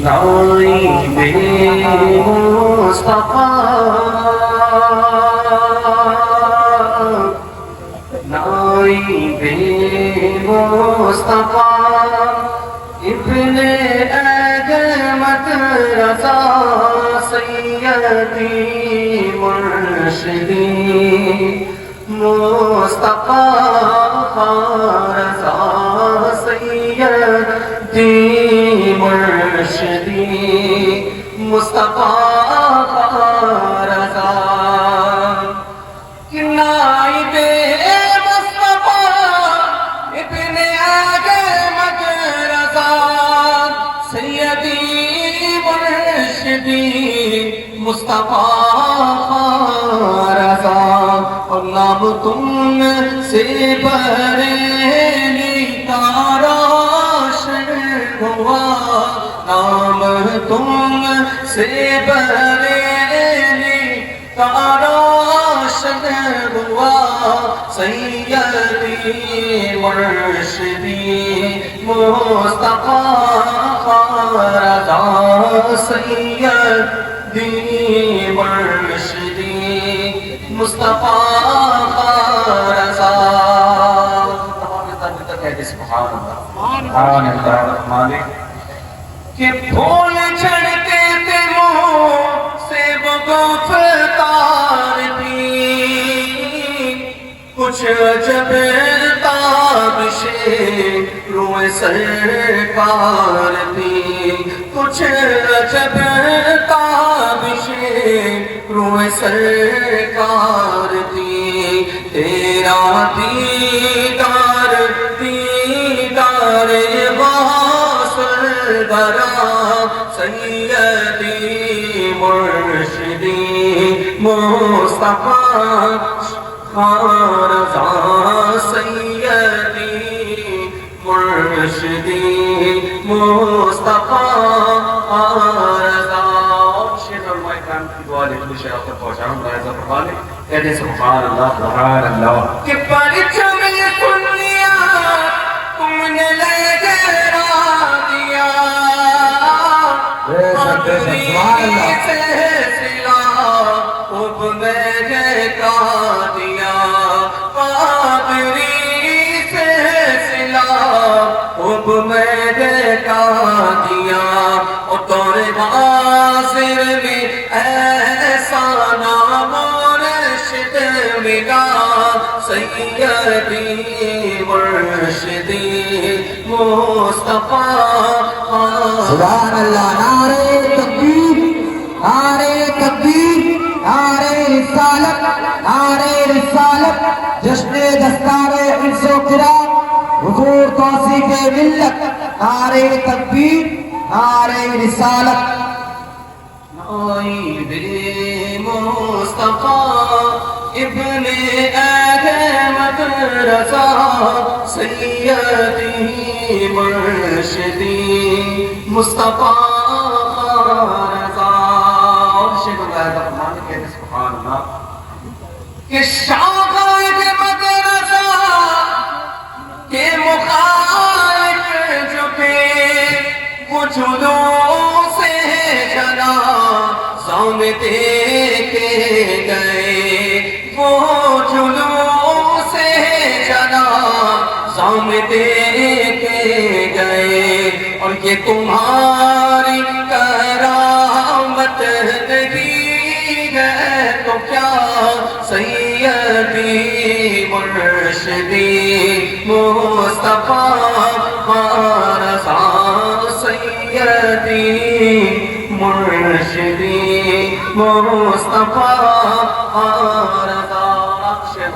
نائبِ مصطفیٰ نائبِ مصطفیٰ ابن احمد رضا سیدی مرشدی مصطفیٰ رضا سیدی مرشدی مصطفیٰ رضا نائب مصطفیٰ ابن احمد رضا سیدی مرشدی مصطفیٰ رضا اور نام تم سے بریلی کا روشن ہوا نام تم سے بریلی کا روشن ہوا سیدی مرشدی مصطفیٰ رضا سیدی مرشدی مصطفیٰ رضا سبحان اللہ مالک کہ پھول جھڑتے تھے منہ سے وہ گفتار تھی کچھ عجب تابشیں روئے سرکار تھی کچھ عجب تابشیں روئے سرکار تھی تیرا دیدار دیدار واصل برا سیدی مرشدی مصطفیٰ رضا سیدی مرشدی مصطفیٰ رضا شیخ علماء کرام کی دعا لے جو شیخ پر پہنچاؤں رائزہ فرمانے کہتے سبحان اللہ کہ پرچم سنیا تم نے لے جرا دیا اپنی سے سلا اب میں کا دیا پادری سے سلا اب میں کا دیا اور طور ناظر میں ایسا نام مرشد ملا سیدی مرشدی مصطفیٰ سبحان اللہ نعرہ تکبیر نعرہ تکبیر نعرہ رسالت نعرہ رسالت جشن دستار انس و کرام حضور توصیف ملت نعرہ تکبیر نعرہ رسالت نائب مصطفیٰ ابن احمد رضا سیدی مرشدی مصطفیٰ رضا اور شیخ اللہ الرحمن کہتے سبحان اللہ کہ شاغر مدرسہ کے مخالف جو تھے وہ جلوس سے جلا سامنے کے گئے وہ جلوس سے جلا سامنے کے گئے اور یہ تمہاری کرامت نہیں ہے تو کیا سیدی مرشدی مصطفیٰ رضا سیدی مرشدی مصطفیٰ رضا شیخ